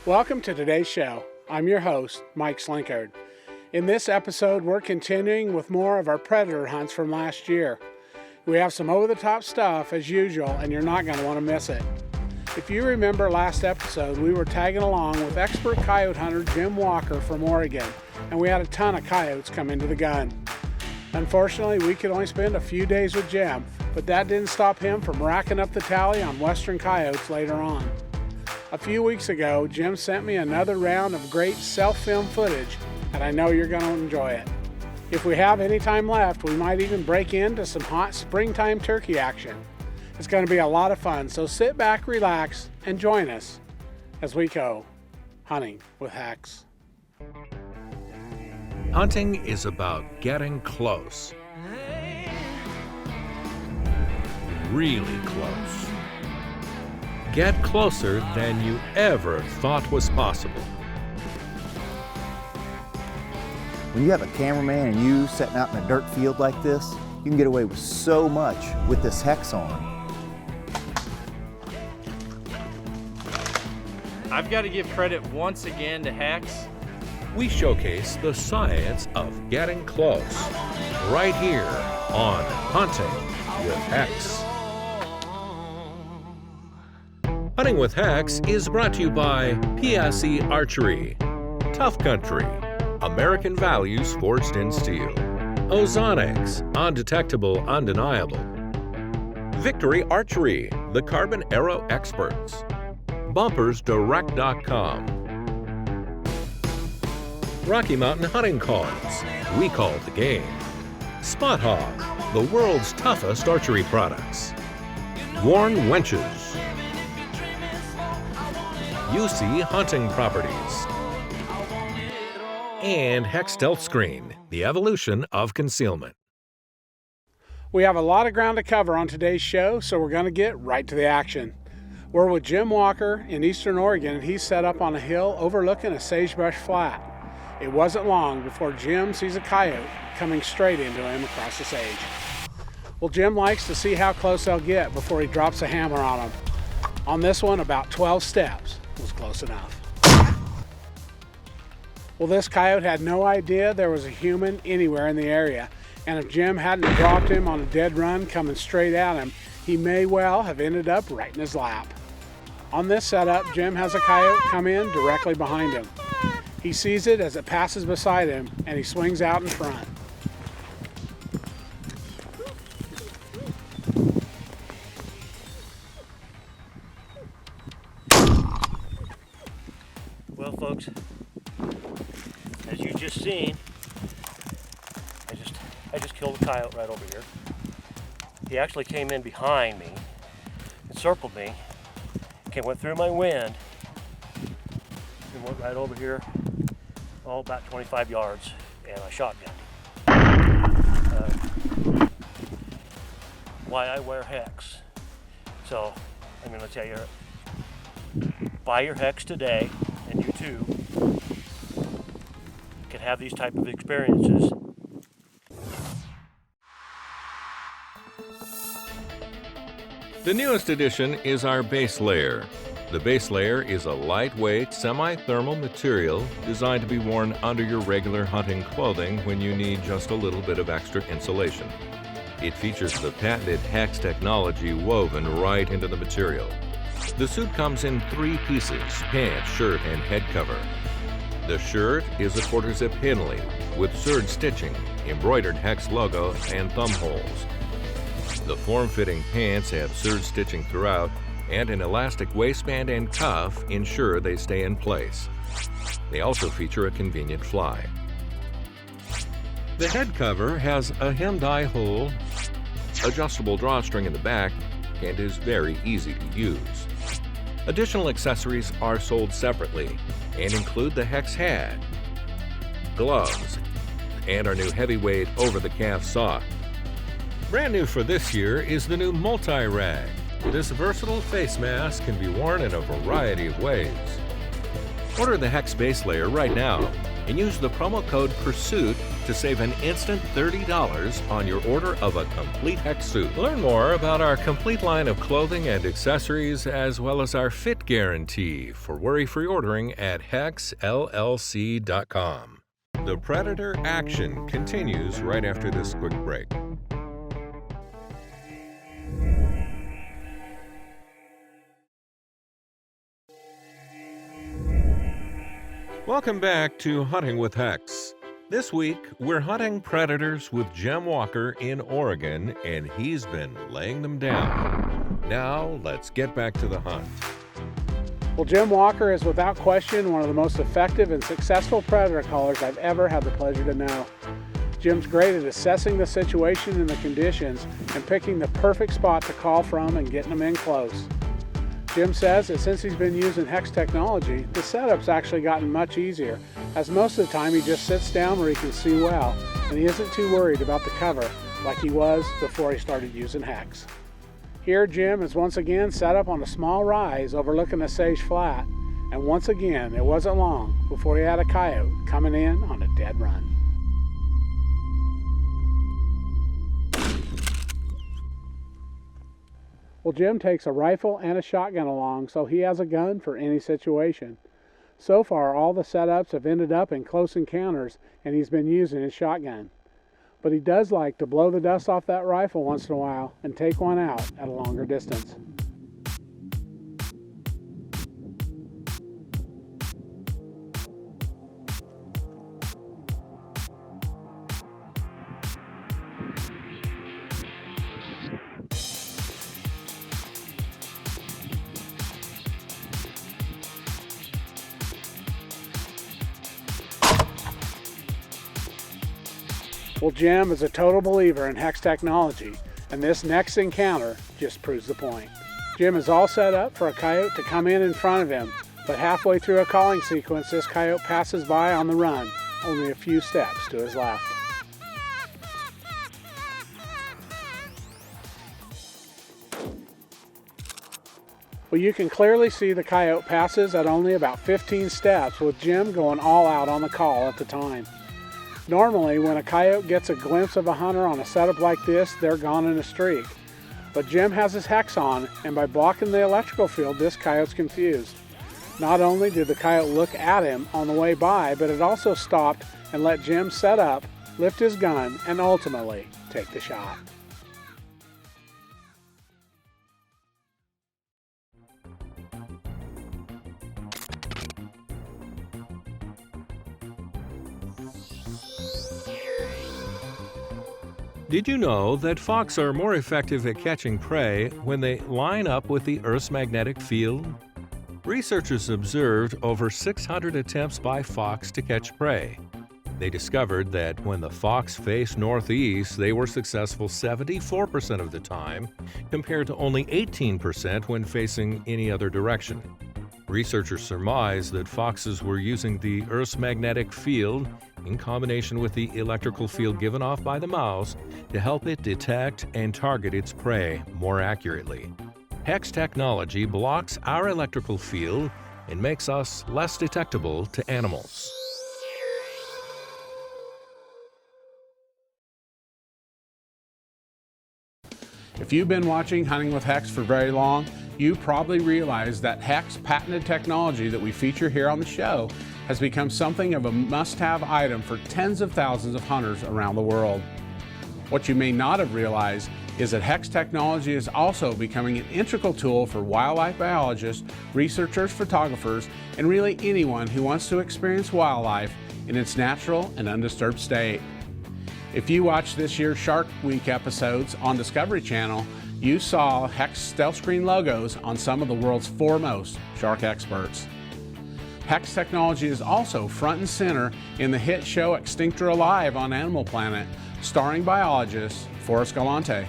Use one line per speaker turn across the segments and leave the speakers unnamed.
Welcome to today's show. I'm your host, Mike Slinkard. In this episode, we're continuing with more of our predator hunts from last year. We have some over-the-top stuff as usual, and you're not going to want to miss it. If you remember last episode, we were tagging along with expert coyote hunter Jim Walker from Oregon, and we had a ton of coyotes come into the gun. Unfortunately, we could only spend a few days with Jim, but that didn't stop him from racking up the tally on western coyotes later on. A few weeks ago, Jim sent me another round of great self-film footage, and I know you're going to enjoy it. If we have any time left, we might even break into some hot springtime turkey action. It's going to be a lot of fun, so sit back, relax, and join us as we go hunting with HECS.
Hunting is about getting close. Really close. Get closer than you ever thought was possible.
When you have a cameraman and you setting out in a dirt field like this, you can get away with so much with this HECS on.
I've got to give credit once again to HECS.
We showcase the science of getting close right here on Hunting with HECS. Hunting with HECS is brought to you by PSE Archery, Tough Country, American Values Forged in Steel, Ozonics, Undetectable, Undeniable, Victory Archery, the Carbon Arrow Experts, BumpersDirect.com, Rocky Mountain Hunting Calls, we call the game, Spot Hog, the world's toughest archery products, Warn Wenches, UC Hunting Properties, and HECS Stealth Screen, the evolution of concealment.
We have a lot of ground to cover on today's show, so we're going to get right to the action. We're with Jim Walker in eastern Oregon, and he's set up on a hill overlooking a sagebrush flat. It wasn't long before Jim sees a coyote coming straight into him across the sage. Well, Jim likes to see how close they'll get before he drops a hammer on them. On this one, about 12 steps was close enough. Well, this coyote had no idea there was a human anywhere in the area, and if Jim hadn't dropped him on a dead run coming straight at him, he may well have ended up right in his lap. On this setup, Jim has a coyote come in directly behind him. He sees it as it passes beside him, and he swings out in front.
Well, folks, as you just seen, I just killed a coyote right over here. He actually came in behind me, encircled me, went through my wind, and went right over here, about 25 yards, and I shotgunned him. Why I wear HECS. So I'm going to tell you, buy your HECS today, and you too can have these type of experiences.
The newest addition is our base layer. The base layer is a lightweight, semi-thermal material designed to be worn under your regular hunting clothing when you need just a little bit of extra insulation. It features the patented HECS technology woven right into the material. The suit comes in 3 pieces: pants, shirt, and head cover. The shirt is a quarter-zip Henley with serge stitching, embroidered HECS logo, and thumb holes. The form-fitting pants have serge stitching throughout, and an elastic waistband and cuff ensure they stay in place. They also feature a convenient fly. The head cover has a hem-dye hole, adjustable drawstring in the back, and is very easy to use. Additional accessories are sold separately and include the HECS hat, gloves, and our new heavyweight over-the-calf sock. Brand new for this year is the new multi-rag. This versatile face mask can be worn in a variety of ways. Order the HECS base layer right now and use the promo code PURSUIT to save an instant $30 on your order of a complete HECS suit. Learn more about our complete line of clothing and accessories, as well as our fit guarantee for worry-free ordering at HECSLLC.com. The Predator action continues right after this quick break. Welcome back to Hunting with HECS. This week, we're hunting predators with Jim Walker in Oregon, and he's been laying them down. Now, let's get back to the hunt.
Well, Jim Walker is without question one of the most effective and successful predator callers I've ever had the pleasure to know. Jim's great at assessing the situation and the conditions and picking the perfect spot to call from and getting them in close. Jim says that since he's been using HECS technology, the setup's actually gotten much easier, as most of the time he just sits down where he can see well, and he isn't too worried about the cover like he was before he started using HECS. Here, Jim is once again set up on a small rise overlooking a sage flat, and once again, it wasn't long before he had a coyote coming in on a dead run. Well, Jim takes a rifle and a shotgun along, so he has a gun for any situation. So far, all the setups have ended up in close encounters, and he's been using his shotgun. But he does like to blow the dust off that rifle once in a while and take one out at a longer distance. Well, Jim is a total believer in HECS technology, and this next encounter just proves the point. Jim is all set up for a coyote to come in front of him, but halfway through a calling sequence, this coyote passes by on the run, only a few steps to his left. Well, you can clearly see the coyote passes at only about 15 steps, with Jim going all out on the call at the time. Normally, when a coyote gets a glimpse of a hunter on a setup like this, they're gone in a streak. But Jim has his HECS on, and by blocking the electrical field, this coyote's confused. Not only did the coyote look at him on the way by, but it also stopped and let Jim set up, lift his gun, and ultimately take the shot.
Did you know that fox are more effective at catching prey when they line up with the Earth's magnetic field? Researchers observed over 600 attempts by fox to catch prey. They discovered that when the fox faced northeast, they were successful 74% of the time, compared to only 18% when facing any other direction. Researchers surmised that foxes were using the Earth's magnetic field in combination with the electrical field given off by the mouse to help it detect and target its prey more accurately. HECS technology blocks our electrical field and makes us less detectable to animals.
If you've been watching Hunting with HECS for very long, you probably realize that HECS patented technology that we feature here on the show has become something of a must-have item for tens of thousands of hunters around the world. What you may not have realized is that HECS technology is also becoming an integral tool for wildlife biologists, researchers, photographers, and really anyone who wants to experience wildlife in its natural and undisturbed state. If you watched this year's Shark Week episodes on Discovery Channel, you saw HECS stealth screen logos on some of the world's foremost shark experts. HECS technology is also front and center in the hit show Extinctor Alive on Animal Planet, starring biologist Forrest Galante.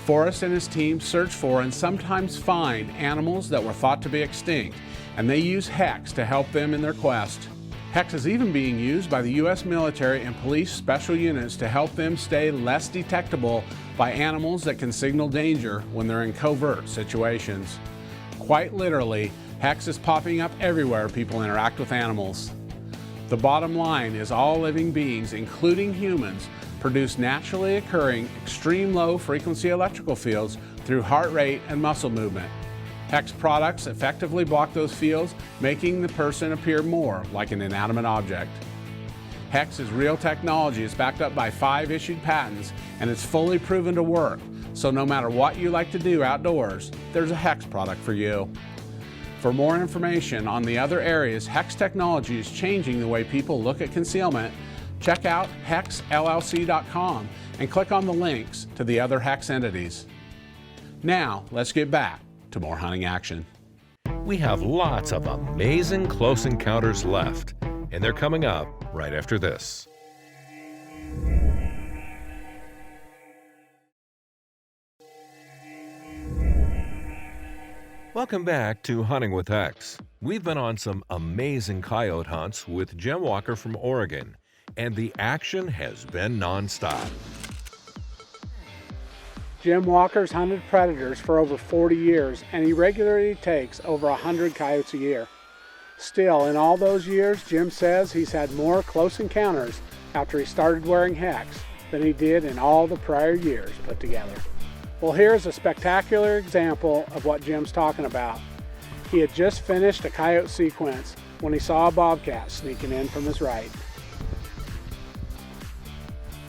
Forrest and his team search for and sometimes find animals that were thought to be extinct, and they use HECS to help them in their quest. HECS is even being used by the U.S. military and police special units to help them stay less detectable by animals that can signal danger when they're in covert situations. Quite literally, HECS is popping up everywhere people interact with animals. The bottom line is all living beings, including humans, produce naturally occurring extreme low frequency electrical fields through heart rate and muscle movement. HECS products effectively block those fields, making the person appear more like an inanimate object. HECS is real technology. It's backed up by 5 issued patents, and it's fully proven to work. So no matter what you like to do outdoors, there's a HECS product for you. For more information on the other areas HECS technology is changing the way people look at concealment, check out HECSLLC.com and click on the links to the other HECS entities. Now, let's get back to more hunting action.
We have lots of amazing close encounters left, and they're coming up right after this. Welcome back to Hunting with HECS. We've been on some amazing coyote hunts with Jim Walker from Oregon, and the action has been nonstop.
Jim Walker's hunted predators for over 40 years, and he regularly takes over 100 coyotes a year. Still, in all those years, Jim says he's had more close encounters after he started wearing HECS than he did in all the prior years put together. Well, here's a spectacular example of what Jim's talking about. He had just finished a coyote sequence when he saw a bobcat sneaking in from his right.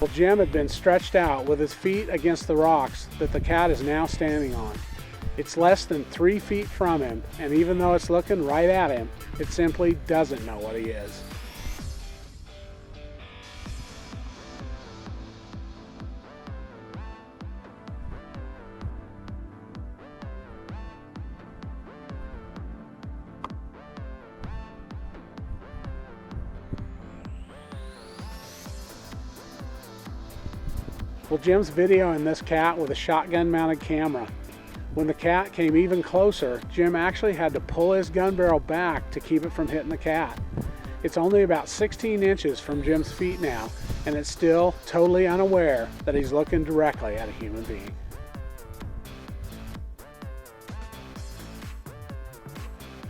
Well, Jim had been stretched out with his feet against the rocks that the cat is now standing on. It's less than 3 feet from him, and even though it's looking right at him, it simply doesn't know what he is. Well, Jim's videoing this cat with a shotgun-mounted camera. When the cat came even closer, Jim actually had to pull his gun barrel back to keep it from hitting the cat. It's only about 16 inches from Jim's feet now, and it's still totally unaware that he's looking directly at a human being.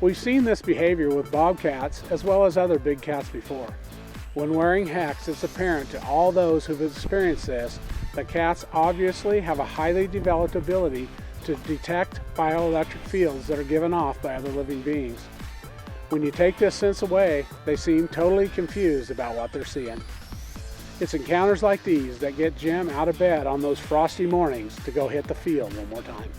We've seen this behavior with bobcats as well as other big cats before. When wearing HECS, it's apparent to all those who've experienced this that cats obviously have a highly developed ability to detect bioelectric fields that are given off by other living beings. When you take this sense away, they seem totally confused about what they're seeing. It's encounters like these that get Jim out of bed on those frosty mornings to go hit the field one more time.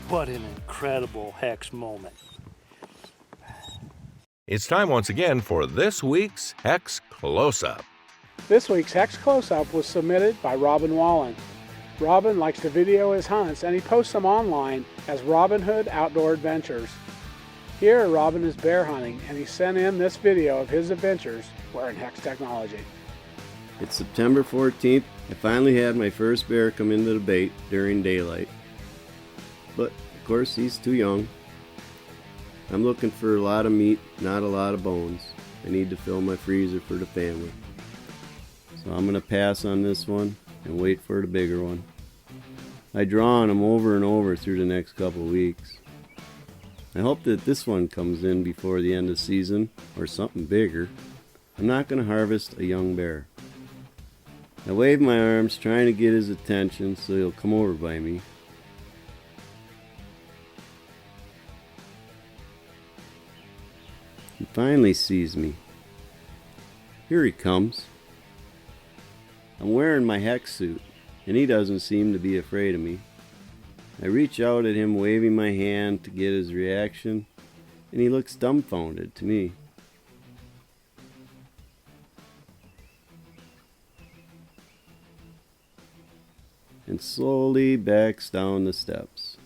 What an incredible HECS moment.
It's time once again for this week's HECS Close-Up.
This week's HECS Close-Up was submitted by Robin Wallen. Robin likes to video his hunts, and he posts them online as Robin Hood Outdoor Adventures. Here, Robin is bear hunting, and he sent in this video of his adventures wearing HECS technology.
It's September 14th. I finally had my first bear come into the bait during daylight. But, of course, he's too young. I'm looking for a lot of meat, not a lot of bones. I need to fill my freezer for the family. So I'm going to pass on this one and wait for the bigger one. I draw on them over and over through the next couple weeks. I hope that this one comes in before the end of the season or something bigger. I'm not going to harvest a young bear. I wave my arms trying to get his attention so he'll come over by me. He finally sees me. Here he comes. I'm wearing my HECS suit, and he doesn't seem to be afraid of me. I reach out at him, waving my hand to get his reaction, and he looks dumbfounded to me. And slowly backs down the steps.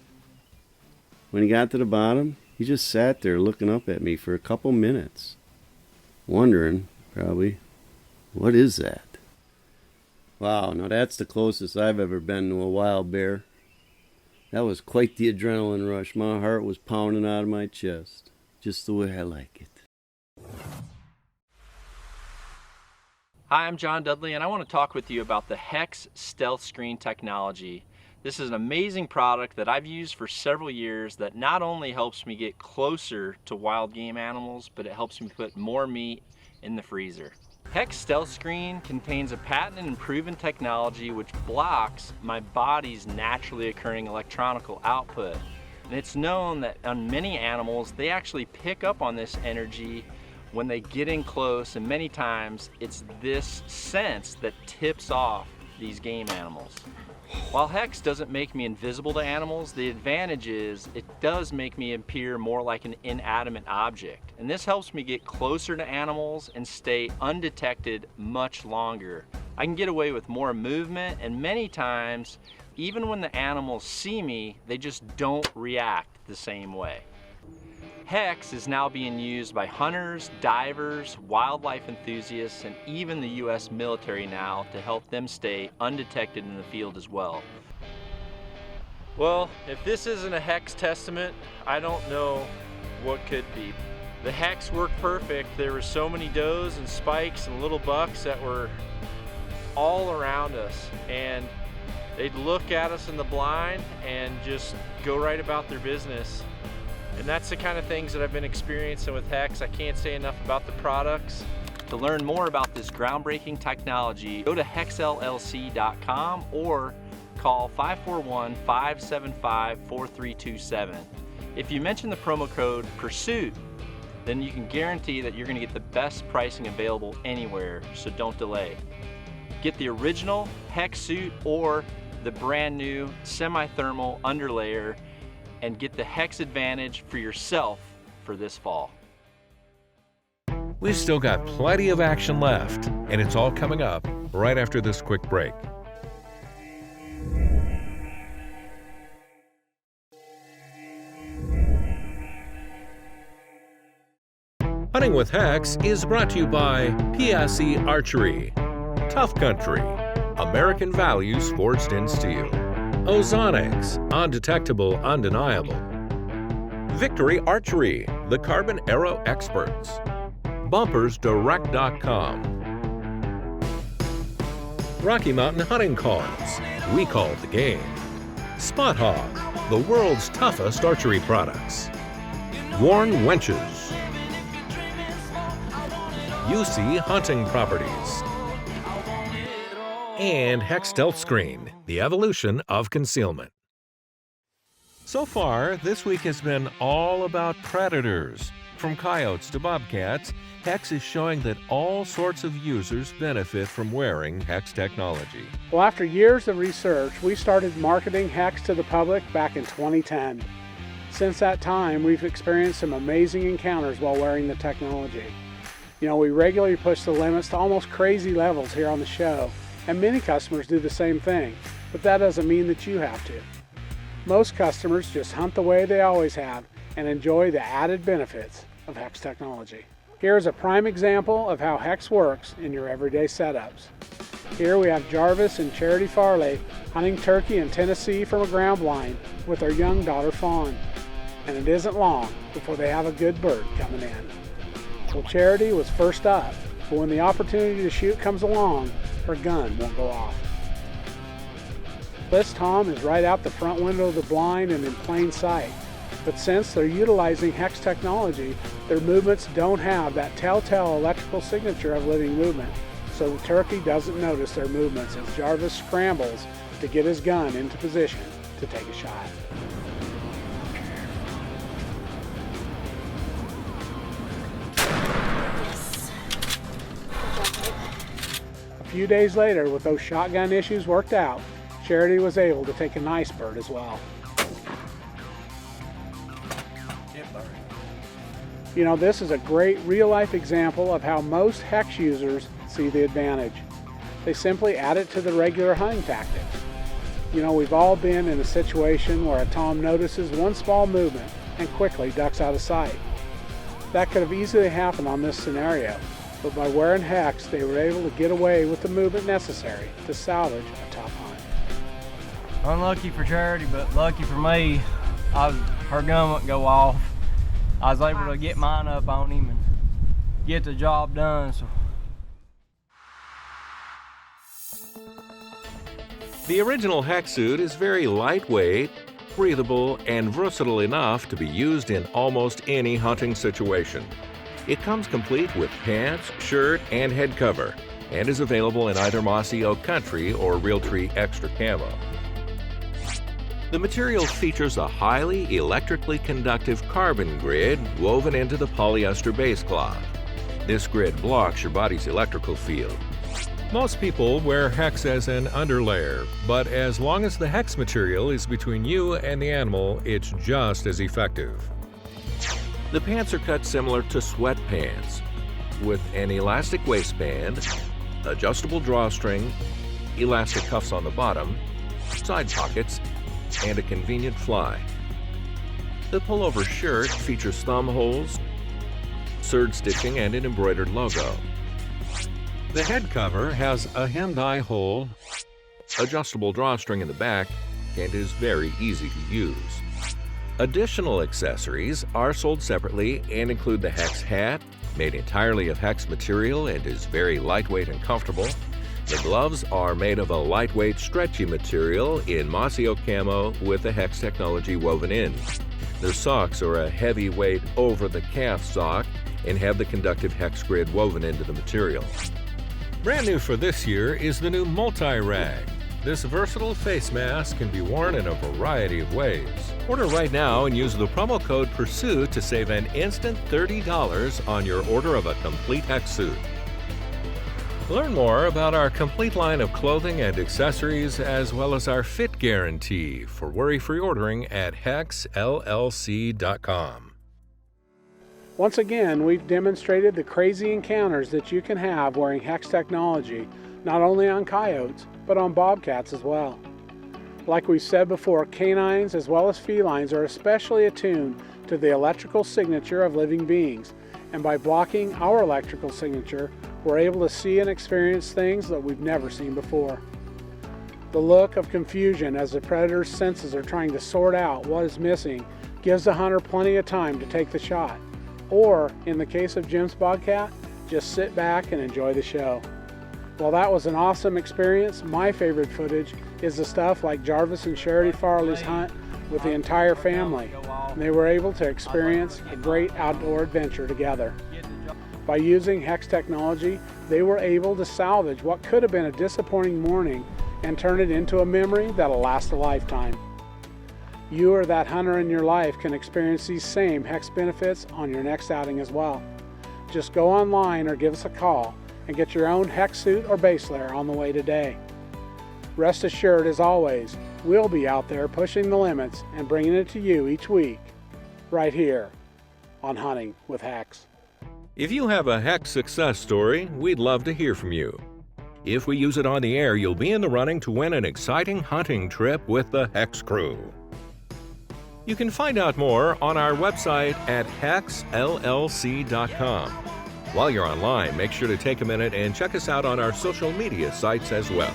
When he got to the bottom, he just sat there looking up at me for a couple minutes, wondering, probably, what is that? Wow, now that's the closest I've ever been to a wild bear. That was quite the adrenaline rush. My heart was pounding out of my chest, just the way I like it.
Hi, I'm John Dudley, and I want to talk with you about the HECS stealth screen technology. This is an amazing product that I've used for several years that not only helps me get closer to wild game animals, but it helps me put more meat in the freezer. HECS stealth screen contains a patented and proven technology which blocks my body's naturally occurring electronical output. And it's known that on many animals, they actually pick up on this energy when they get in close, and many times it's this sense that tips off these game animals. While HECS doesn't make me invisible to animals, the advantage is it does make me appear more like an inanimate object. And this helps me get closer to animals and stay undetected much longer. I can get away with more movement, and many times, even when the animals see me, they just don't react the same way. HECS is now being used by hunters, divers, wildlife enthusiasts, and even the U.S. military now to help them stay undetected in the field as well. Well, if this isn't a HECS testament, I don't know what could be. The HECS worked perfect. There were so many does and spikes and little bucks that were all around us, and they'd look at us in the blind and just go right about their business. And that's the kind of things that I've been experiencing with HECS. I can't say enough about the products. To learn more about this groundbreaking technology, go to hexllc.com or call 541-575-4327. If you mention the promo code PURSUIT, then you can guarantee that you're going to get the best pricing available anywhere, so don't delay. Get the original HECS suit or the brand new semi-thermal underlayer and get the HECS Advantage for yourself for this fall.
We've still got plenty of action left, and it's all coming up right after this quick break. Hunting with HECS is brought to you by PSE Archery, Tough Country, American Values Forged in Steel, Ozonics, Undetectable, Undeniable, Victory Archery, the Carbon Arrow Experts, BumpersDirect.com, Rocky Mountain Hunting Calls, we call the game, Spot Hog, the world's toughest archery products, Warn Wenches, UC Hunting Properties, and HECS Stealth Screen, the evolution of concealment. So far, this week has been all about predators. From coyotes to bobcats, HECS is showing that all sorts of users benefit from wearing HECS technology.
Well, after years of research, we started marketing HECS to the public back in 2010. Since that time, we've experienced some amazing encounters while wearing the technology. You know, we regularly push the limits to almost crazy levels here on the show, and many customers do the same thing, but that doesn't mean that you have to. Most customers just hunt the way they always have and enjoy the added benefits of HECS technology. Here's a prime example of how HECS works in your everyday setups. Here we have Jarvis and Charity Farley hunting turkey in Tennessee from a ground blind with their young daughter Fawn. And it isn't long before they have a good bird coming in. Well, Charity was first up, but when the opportunity to shoot comes along, her gun won't go off. Bliss Tom is right out the front window of the blind and in plain sight. But since they're utilizing HECS technology, their movements don't have that telltale electrical signature of living movement. So the turkey doesn't notice their movements as Jarvis scrambles to get his gun into position to take a shot. A few days later, with those shotgun issues worked out, Charity was able to take a nice bird as well. You know, this is a great real-life example of how most HECS users see the advantage. They simply add it to the regular hunting tactics. You know, we've all been in a situation where a tom notices one small movement and quickly ducks out of sight. That could have easily happened on this scenario, but by wearing HECS, they were able to get away with the movement necessary to salvage a tough hunt.
Unlucky for Charity, but lucky for me, her gun wouldn't go off. I was able to get mine up on him and get the job done. So
The original HECS suit is very lightweight, breathable, and versatile enough to be used in almost any hunting situation. It comes complete with pants, shirt, and head cover, and is available in either Mossy Oak Country or Realtree Extra Camo. The material features a highly electrically conductive carbon grid woven into the polyester base cloth. This grid blocks your body's electrical field. Most people wear HECS as an underlayer, but as long as the HECS material is between you and the it's just as effective. The pants are cut similar to sweatpants, with an elastic waistband, adjustable drawstring, elastic cuffs on the bottom, side pockets, and a convenient fly. The pullover shirt features thumb holes, serge stitching, and an embroidered logo. The head cover has a hand-eye hole, adjustable drawstring in the back, and is very easy to use. Additional accessories are sold separately and include the HECS hat, made entirely of HECS material and is very lightweight and comfortable. The gloves are made of a lightweight, stretchy material in Mossy Oak Camo with the HECS technology woven in. The socks are a heavyweight over-the-calf sock and have the conductive HECS grid woven into the material. Brand new for this year is the new multi-rag. This versatile face mask can be worn in a variety of ways. Order right now and use the promo code PURSUIT to save an instant $30 on your order of a complete HECS suit. Learn more about our complete line of clothing and accessories as well as our fit guarantee for worry-free ordering at HECSLLC.com.
Once again, we've demonstrated the crazy encounters that you can have wearing HECS technology, not only on coyotes, but on bobcats as well. Like we said before, canines as well as felines are especially attuned to the electrical signature of living beings, and by blocking our electrical signature, we're able to see and experience things that we've never seen before. The look of confusion as the predator's senses are trying to sort out what is missing gives the hunter plenty of time to take the shot. Or, in the case of Jim's bobcat, just sit back and enjoy the show. While that was an awesome experience, my favorite footage is the stuff like Jarvis and Charity Farley's hunt with the entire family. And they were able to experience a great outdoor adventure together. By using HECS technology, they were able to salvage what could have been a disappointing morning and turn it into a memory that'll last a lifetime. You or that hunter in your life can experience these same HECS benefits on your next outing as well. Just go online or give us a call and get your own HECS suit or base layer on the way today. Rest assured, as always, we'll be out there pushing the limits and bringing it to you each week, right here on Hunting with HECS.
If you have a HECS success story, we'd love to hear from you. If we use it on the air, you'll be in the running to win an exciting hunting trip with the HECS crew. You can find out more on our website at HECSLLC.com. While you're online, make sure to take a minute and check us out on our social media sites as well.